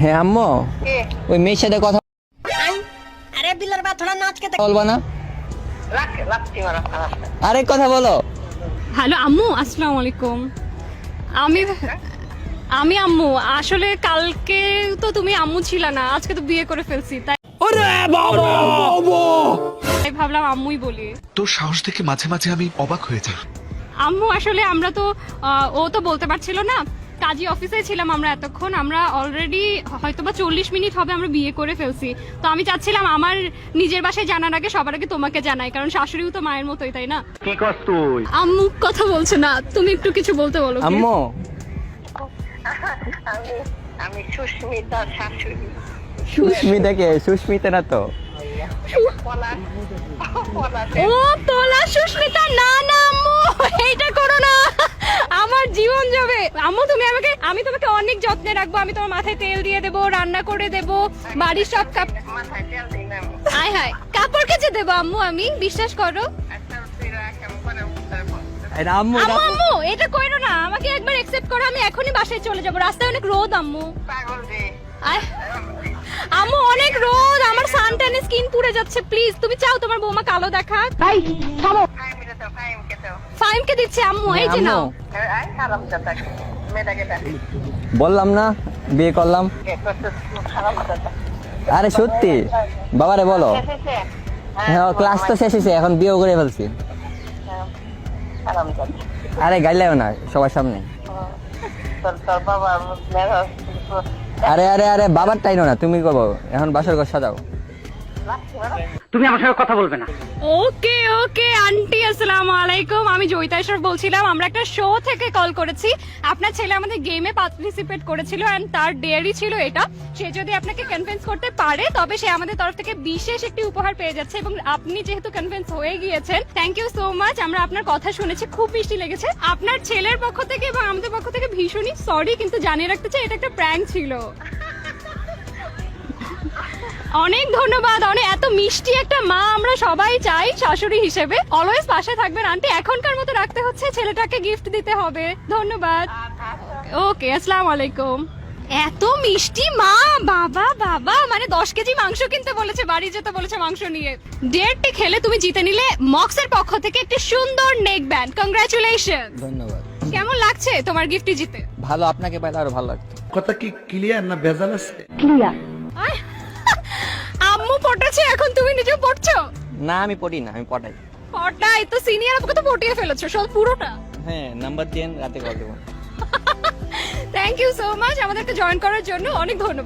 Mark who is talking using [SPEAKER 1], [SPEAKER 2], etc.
[SPEAKER 1] হ্যাঁ আম্মু, ওই মেয়ের সাথে কথা
[SPEAKER 2] আরে বিল্লার বাথড়া নাচ কে
[SPEAKER 1] বলবা না? আরে কথা বলো।
[SPEAKER 3] হ্যালো আম্মু, আসসালামু আলাইকুম। আমি আম্মু, আসলে কালকে তো তুমি আম্মু ছিল না, আজকে তো বিয়ে করে ফেলছি, তাই ভাবলাম আম্মুই বলি।
[SPEAKER 4] তোর সাহস দেখে মাঝে মাঝে আমি অবাক হয়ে যাই।
[SPEAKER 3] আম্মু আসলে আমরা তো ও তো বলতে পারছিল না, কাজী অফিসে ছিলাম আমরা এতক্ষণ, আমরা অলরেডি হয়তোবা 40 মিনিট হবে আমরা বিয়ে করে ফেলছি। তো আমি চাচ্ছিলাম আমার নিজের বাসায় জানার আগে সবার আগে তোমাকে জানাই, কারণ শাশুড়িও তো মায়ের মতোই, তাই না?
[SPEAKER 5] কি করছ তুই?
[SPEAKER 3] আম্মু কথা বলছে না, তুমি একটু কিছু বলতে বলো please।
[SPEAKER 1] আম্মু,
[SPEAKER 2] আমি সুস্মিতার শাশুড়ি।
[SPEAKER 1] সুস্মিতা কে? সুস্মিতা না তো।
[SPEAKER 3] ও তোলা সুস্মিতা, না না আম্মু, এইটা করো না, আমার জীবন যাবে। আম্মু তুমি আমি তোমাকে অনেক যত্নে রাখবো, আমি তোমার মাথায় তেল দিয়ে দেবো, রান্না করে দেবো, বাড়ির সব
[SPEAKER 2] মাথায় তেল দিই না আমি।
[SPEAKER 3] আয় হায় কাপড় কেচে দেবো আম্মু, আমি বিশ্বাস করো।
[SPEAKER 2] আচ্ছা, তুই রাখ, আমি পরে উত্তর বলবো।
[SPEAKER 1] আরে আম্মু,
[SPEAKER 3] আম্মু আম্মু এটা কইরো না, আমাকে একবার অ্যাকসেপ্ট করো, আমি এখনই বাসায় চলে যাবো, রাস্তায় অনেক রোদ আম্মু।
[SPEAKER 2] পাগল রে।
[SPEAKER 3] আয় আম্মু অনেক রোদ, আমার সানট্যানে স্কিন পুড়ে যাচ্ছে, প্লিজ তুমি চাও তোমার বৌমা কালো দেখাক?
[SPEAKER 2] ফাইমকে দাও, ফাইমকে দাও।
[SPEAKER 3] ফাইমকে দিচ্ছে আম্মু, এই যে নাও।
[SPEAKER 2] আয় খারাপ কথা। মেয়েটাকে ডাক।
[SPEAKER 1] বললাম না বিয়ে করলাম।
[SPEAKER 2] খারাপ কথা।
[SPEAKER 1] আরে সত্যি, বাবারে বলো। হ্যাঁ, ক্লাস তো শেষ হয়েছে, এখন বিয়ে করে ফেলছি।
[SPEAKER 2] খারাপ কথা।
[SPEAKER 1] আরে গাইলেও না সবার সামনে।
[SPEAKER 2] তোর বাবা মেয়েরা
[SPEAKER 1] আরে আরে আরে বাবার টাইনো না, তুমি করবো এখন বাসর ঘর সাজাও।
[SPEAKER 5] তুমি আমার সঙ্গে কথা বলবে না।
[SPEAKER 3] ওকে ওকে আন্টি, আসসালামু আলাইকুম। আমি জয়িতা ইশরাফ বলছিলাম, আমরা একটা শো থেকে কল করেছি। আপনার ছেলে আমাদের গেমে পার্টিসিপেট করেছিল এন্ড তার ডেয়ারি ছিল এটা। সে যদি আপনাকে কনভিন্স করতে পারে তবে সে আমাদের তরফ থেকে বিশেষ একটি উপহার পেয়ে যাচ্ছে, এবং আপনি যেহেতু কনভিন্স হয়ে গিয়েছেন, থ্যাংক ইউ সো মাচ। আমরা আপনার কথা শুনেছি, খুব মিষ্টি লেগেছে। আপনার ছেলের পক্ষ থেকে এবং আমাদের পক্ষ থেকে ভীষণই সরি, কিন্তু জানিয়ে রাখতে চাই এটা একটা প্র্যাঙ্ক ছিল। অনেক ধন্যবাদ, অনেক এত মিষ্টি একটা মা আমরা সবাই চাই শাশুড়ি হিসেবে। অলওয়েজ পাশে থাকবেন আন্টি, এখনকার মতো রাখতে হচ্ছে, ছেলেটাকে গিফট দিতে হবে। ধন্যবাদ। ওকে, আসসালামু আলাইকুম। এত মিষ্টি মা, বাবা বাবা, মানে 10 কেজি মাংস কিনতে বলেছে, বাড়ি যেতে বলেছে মাংস নিয়ে। ডেটটি খেলে তুমি জিতে নিলে মক্সের পক্ষ থেকে একটি সুন্দর নেক ব্যান্ড। কংগ্রাচুলেশন।
[SPEAKER 1] ধন্যবাদ।
[SPEAKER 3] কেমন লাগছে তোমার গিফটটি জিতে?
[SPEAKER 1] ভালো, আপনাকে পাইলে আরো ভালো লাগতো।
[SPEAKER 6] কথা কি ক্লিয়ার না ভেজাল আছে?
[SPEAKER 3] আয়, আম্মু পটাচ্ছে, এখন তুমি নিজেও পড়ছো?
[SPEAKER 1] না আমি পড়ি না, আমি পড়াই।
[SPEAKER 3] পটাই তো, সিনিয়র আপুকে তো পটিয়ে ফেলেছো সব পুরোটা।
[SPEAKER 1] হ্যাঁ, নাম্বার দিন, রাতে কল দেবো।
[SPEAKER 3] থ্যাংক ইউ সো মাচ আমাদেরকে জয়েন করার জন্য, অনেক ধন্যবাদ।